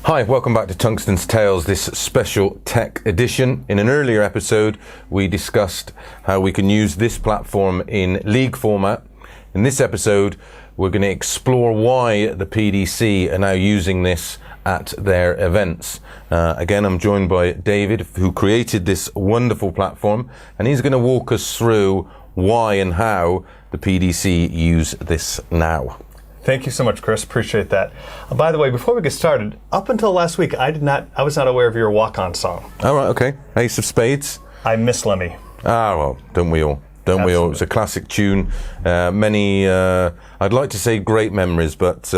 Hi, welcome back to Tungsten's Tales, this special tech edition. In an earlier episode, we discussed how we can use this platform in league format. In this episode, we're going to explore why the PDC are now using this at their events. Again, I'm joined by David, who created this wonderful platform, and he's going to walk us through why and how the PDC use this now. Thank you so much, Chris. Appreciate that. By the way, before we get started, up until last week, I was not aware of your walk-on song. All right, okay. Ace of Spades. I miss Lemmy. Ah, well, don't we all? Don't we all? It's a classic tune. Many, I'd like to say great memories, but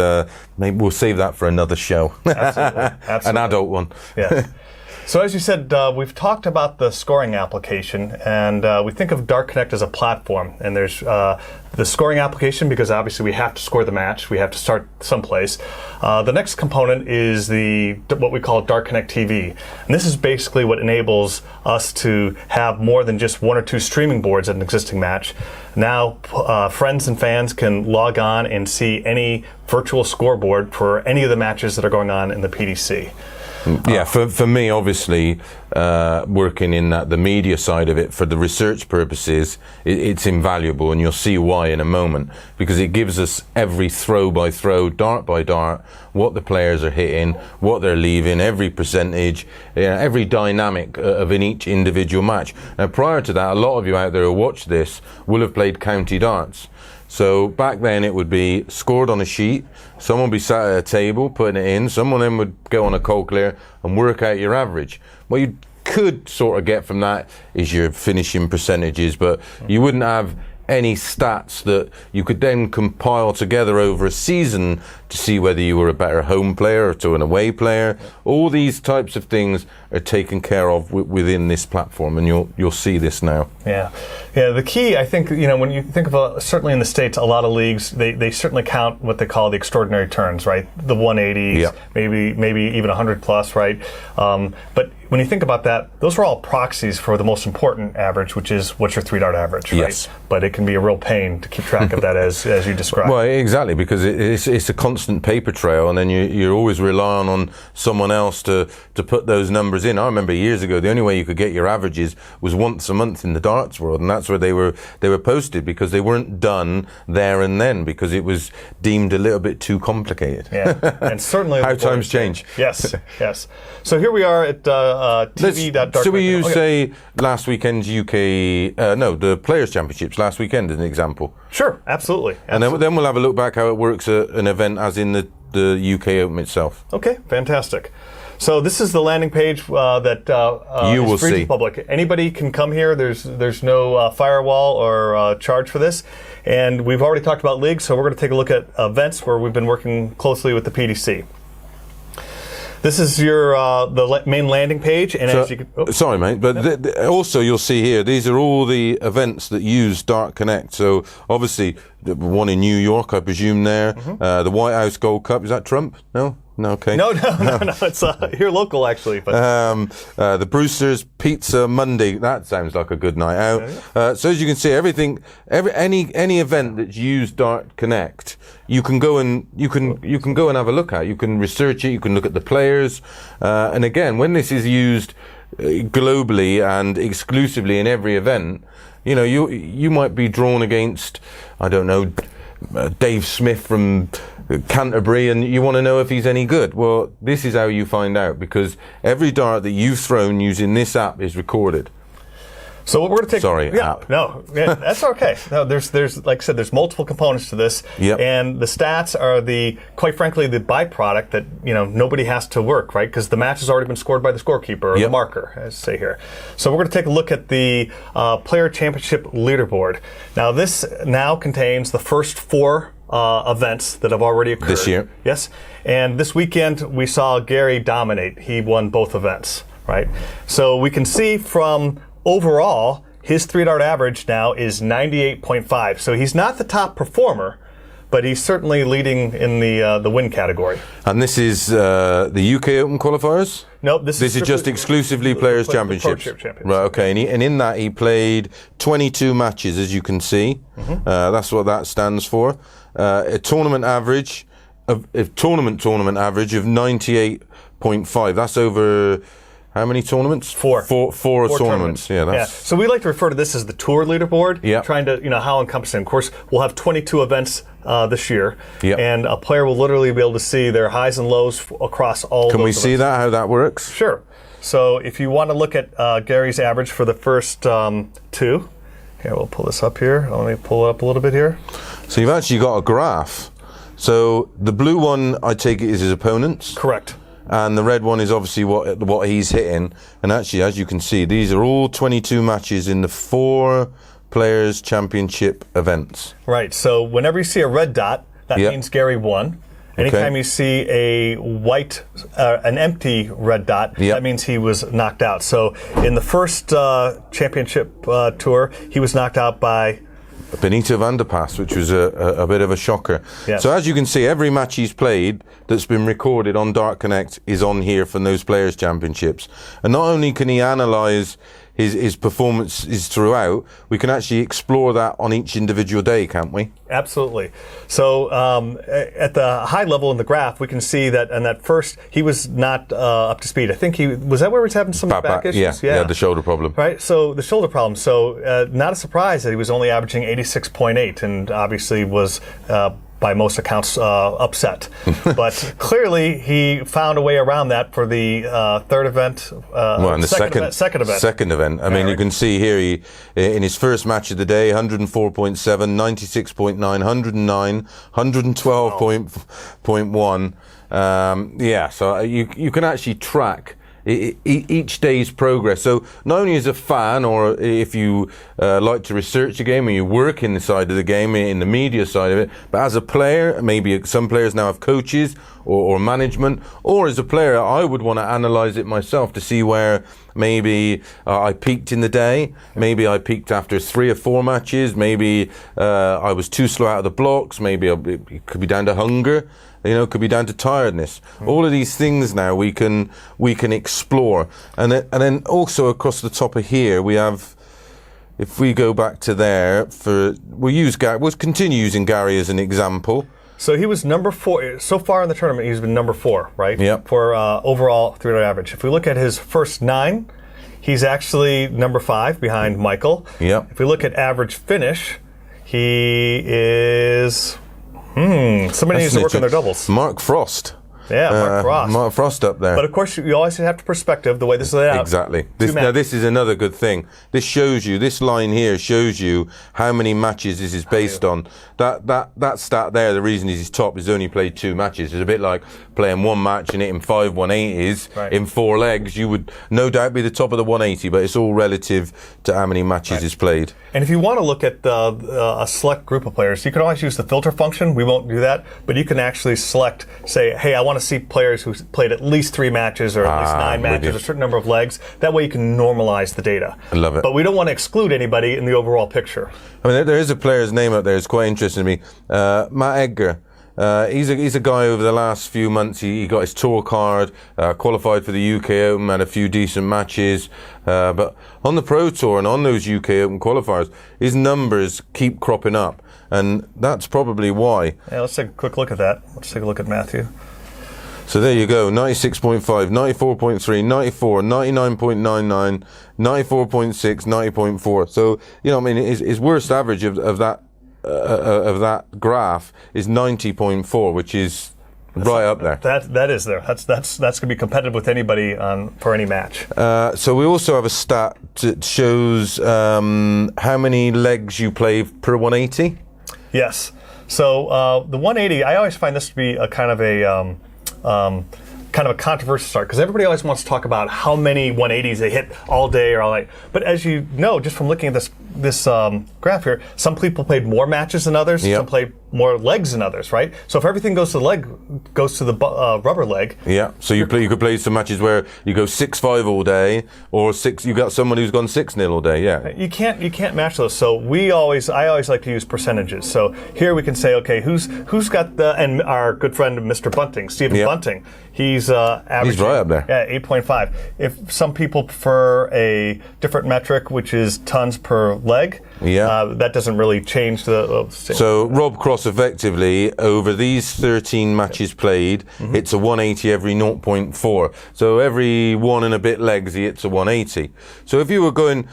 maybe we'll save that for another show. Absolutely. Absolutely. An adult one. Yeah. So as you said, we've talked about the scoring application, and we think of Dart Connect as a platform. And there's the scoring application, because obviously we have to score the match. We have to start someplace. The next component is what we call Dart Connect TV. And this is basically what enables us to have more than just one or two streaming boards at an existing match. Now, friends and fans can log on and see any virtual scoreboard for any of the matches that are going on in the PDC. Yeah, for me, obviously, working in the media side of it, for the research purposes, it's invaluable, and you'll see why in a moment, because it gives us every throw by throw, dart by dart, what the players are hitting, what they're leaving, every percentage, every dynamic of in each individual match. Now, prior to that, a lot of you out there who watch this will have played county darts. So back then it would be scored on a sheet, someone would be sat at a table putting it in, someone then would go on a cold clear and work out your average. What you could sort of get from that is your finishing percentages, but you wouldn't have any stats that you could then compile together over a season to see whether you were a better home player or to an away player. All these types of things are taken care of within this platform, and you'll see this now. Yeah. The key, I think, when you think of certainly in the States, a lot of leagues, they certainly count what they call the extraordinary turns, right? The 180s, yep. maybe even 100 plus, right? But when you think about that, those are all proxies for the most important average, which is what's your 3-dart average, right? Yes. But it can be a real pain to keep track of that as you described. Well, exactly, because it's a constant paper trail, and then you're always relying on someone else to put those numbers in. I remember years ago, the only way you could get your averages was once a month in the darts world, and that's where they were posted, because they weren't done there and then, because it was deemed a little bit too complicated. Yeah, and certainly how times change. Yes, yes. So here we are at TV.Dart. So we use, say, last weekend's the Players' Championships last weekend as an example. Sure, absolutely. And then we'll have a look back how it works at an event as in the UK Open itself. Okay, fantastic. So this is the landing page that you will is free to see. the public. Anybody can come here. There's no firewall or charge for this. And we've already talked about leagues, so we're going to take a look at events where we've been working closely with the PDC. This is your the main landing page, and as you can, sorry, mate, but also you'll see here, these are all the events that use Dart Connect. So obviously, the one in New York, I presume there, the White House Gold Cup, is that Trump? No, okay. No, it's here local actually. But the Brewster's Pizza Monday, that sounds like a good night out. So as you can see, any event that's used Dart Connect, you can go and have a look at. You can research it. You can look at the players, and again, when this is used globally and exclusively in every event, you might be drawn against, I don't know, Dave Smith from Canterbury, and you want to know if he's any good. Well, this is how you find out, because every dart that you've thrown using this app is recorded. So what we're going to take... Sorry, app. No, that's okay. No, there's like I said, there's multiple components to this, yep. And the stats are quite frankly, the byproduct that nobody has to work, right? Because the match has already been scored by the scorekeeper or yep. the marker, as say here. So we're going to take a look at the Player Championship leaderboard. Now this contains the first 4 events that have already occurred this year. Yes, and this weekend we saw Gary dominate. He won both events, right? So we can see from overall, his 3-dart average now is 98.5. So he's not the top performer, but he's certainly leading in the win category. And this is the UK Open qualifiers? Nope, this is just exclusively Players' Championships. Right, okay. And in that he played 22 matches, as you can see. Mm-hmm. That's what that stands for. A tournament average of 98.5 96.5. That's over how many tournaments? Four tournaments. Yeah, that's So we like to refer to this as the tour leaderboard. Yeah. Trying to, how encompassing. Of course, we'll have 22 events this year. Yeah. And a player will literally be able to see their highs and lows across all Can those we events. see that, how that works? Sure. So if you want to look at Gary's average for the first two, here, we'll pull this up here. Let me pull it up a little bit here. So you've actually got a graph. So the blue one, I take it, is his opponent's. Correct. And the red one is obviously what he's hitting. And actually, as you can see, these are all 22 matches in the 4 Players Championship events. Right. So whenever you see a red dot, that Yep. means Gary won. Anytime you see a white, an empty red dot, Yep. that means he was knocked out. So in the first championship tour, he was knocked out by Benito van der Pas, which was a bit of a shocker. Yes. So as you can see, every match he's played that's been recorded on Dark Connect is on here from those Players Championships. And not only can he analyse his performances throughout, we can actually explore that on each individual day, can't we? Absolutely. So at the high level in the graph, we can see that in that first, he was not up to speed. I think was that where he was having some back issues? Yeah, the shoulder problem. Right, so the shoulder problem. So not a surprise that he was only averaging 86.8 and obviously was by most accounts upset. But clearly he found a way around that for the third event. And the second event. I mean, you can see here, he in his first match of the day, 104.7, 96.9, 109, 112.1. So you can actually track each day's progress. So not only as a fan, or if you like to research a game and you work in the side of the game, in the media side of it, but as a player, maybe some players now have coaches or management, or as a player, I would want to analyze it myself to see where maybe I peaked in the day, maybe I peaked after 3 or 4 matches, maybe I was too slow out of the blocks, maybe it could be down to hunger. Could be down to tiredness. All of these things now we can explore, and then also across the top of here we have. If we go back to there, we'll continue using Gary as an example. So he was number 4 so far in the tournament. He's been number 4, right? Yep. For overall 3-day average. If we look at his first 9, he's actually number 5 behind Michael. Yep. If we look at average finish, he is. Somebody needs to work on their doubles. Mark Frost. Yeah, Mark Frost. Mark Frost up there. But of course, you always have to perspective the way this is laid out. Exactly. This is another good thing. This line here shows you how many matches this is based on. That stat there, the reason he's top is only played 2 matches. It's a bit like playing 1 match and hitting 5 180s in 4 legs. You would no doubt be the top of the 180, but it's all relative to how many matches he's played. And if you want to look at a select group of players, you can always use the filter function. We won't do that, but you can actually select, say, hey, I want to see players who played at least 3 matches or at least 9 matches, a certain number of legs. That way you can normalize the data. I love it. But we don't want to exclude anybody in the overall picture. I mean, there is a player's name up there. It's quite interesting to me. Macher. He's a guy over the last few months. He got his tour card, qualified for the UK Open, had a few decent matches. But on the Pro Tour and on those UK Open qualifiers, his numbers keep cropping up. And that's probably why. Yeah, let's take a quick look at that. Let's take a look at Matthew. So there you go, 96.5, 94.3, 94, 99.99, 94.6, 90.4. So, his worst average of that graph is 90.4, which is right up there. That is there. That's going to be competitive with anybody for any match. So we also have a stat that shows how many legs you play per 180. Yes. So the 180, I always find this to be a kind of a controversial start, because everybody always wants to talk about how many 180s they hit all day or all night. But as you know, just from looking at this graph here, some people played more matches than others. Yep. Some played more legs than others, right? So if everything goes to the rubber leg. Yeah. So you could play some matches where you go 6-5 all day, or you got someone who's gone 6-0 all day. Yeah. You can't match those. So I always like to use percentages. So here we can say, okay, who's got and our good friend Mr. Bunting, Stephen Bunting, he's averaging. He's right up there. Yeah, 8.5. If some people prefer a different metric, which is tons per leg, Yeah. That doesn't really change the... So Rob Cross effectively, over these 13 matches played, hits a 180 every 0.4. So every one and a bit legs, he hits a 180. So if you were going,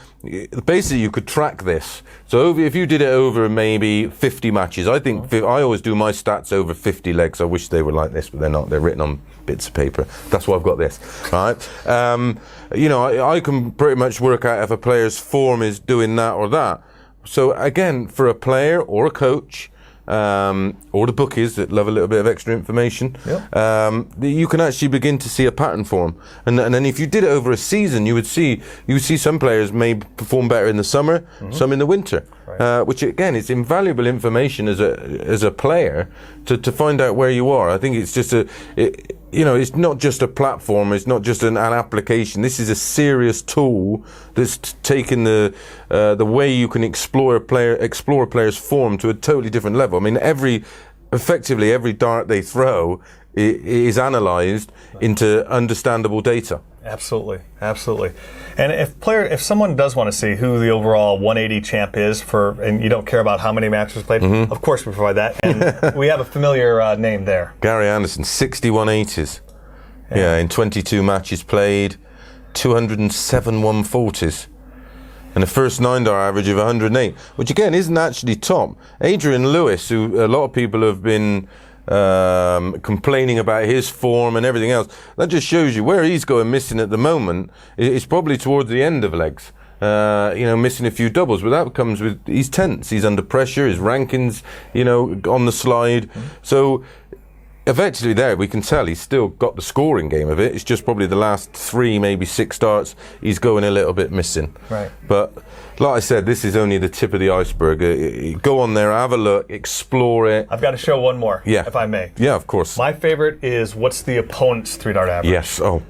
basically you could track this. So if you did it over maybe 50 matches, I think, I always do my stats over 50 legs. I wish they were like this, but they're not. They're written on bits of paper. That's why I've got this, right? I can pretty much work out if a player's form is doing that or that. So again, for a player or a coach, or the bookies that love a little bit of extra information, you can actually begin to see a pattern form. And then if you did it over a season, you would see some players may perform better in the summer, some in the winter. Right. Which again, it's invaluable information as a player to find out where you are. I think it's just it's not just a platform. It's not just an application. This is a serious tool that's taken the way you can explore a player's form to a totally different level. I mean, effectively every dart they throw is analysed into understandable data. Absolutely. And if someone does want to see who the overall 180 champ is and you don't care about how many matches played, of course we provide that. And we have a familiar name there. Gary Anderson, 61 80s. Yeah, in 22 matches played, 207 140s. And a first 9-dart average of 108, which again isn't actually top. Adrian Lewis, who a lot of people have been complaining about his form and everything else, that just shows you where he's going missing at the moment. It's probably towards the end of legs, missing a few doubles, but that comes with, he's tense, he's under pressure, his rankings, on the slide. So effectively there we can tell he's still got the scoring game of it. It's just probably the last 3, maybe 6 starts he's going a little bit missing. Right. But like I said, this is only the tip of the iceberg. Go on there, have a look, explore it. I've got to show one more, if I may. Yeah, of course. My favorite is what's the opponent's 3-dart average? Yes. Oh,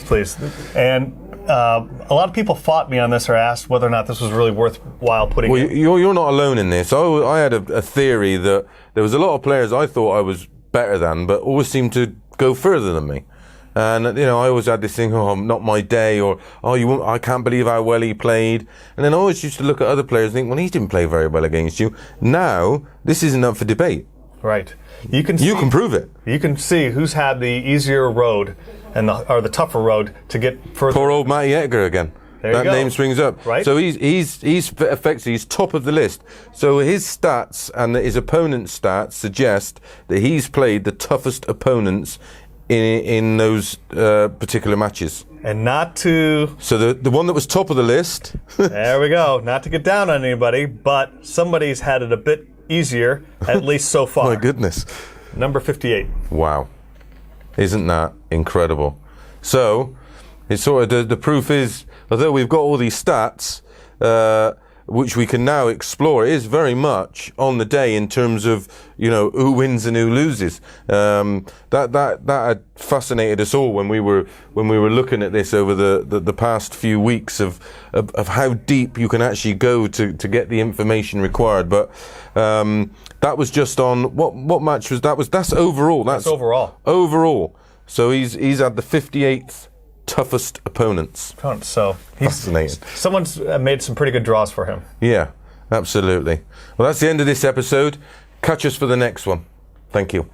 please. And a lot of people fought me on this or asked whether or not this was really worthwhile putting in. You're not alone in this. I had a theory that there was a lot of players I thought I was better than, but always seemed to go further than me. And I always had this thing, not my day, or I can't believe how well he played. And then I always used to look at other players and think, well, he didn't play very well against you. Now this isn't up for debate. Right. You can prove it. You can see who's had the easier road or the tougher road to get further. Poor old Matty Edgar again. That name springs up. Right. So he's effectively he's top of the list. So his stats and his opponent's stats suggest that he's played the toughest opponents in those particular matches. And not to... So the one that was top of the list... There we go. Not to get down on anybody, but somebody's had it a bit easier, at least so far. My goodness. Number 58. Wow. Isn't that incredible? So, it's sort of the proof is, although we've got all these stats, which we can now explore, it is very much on the day in terms of, who wins and who loses. That had fascinated us all when we were looking at this over the past few weeks of how deep you can actually go to get the information required. But that was just on what match was that? That's overall. That's overall. Overall. So he's had the 58th toughest opponents. So fascinating. Someone's made some pretty good draws for him. Yeah, absolutely. Well, that's the end of this episode. Catch us for the next one. Thank you.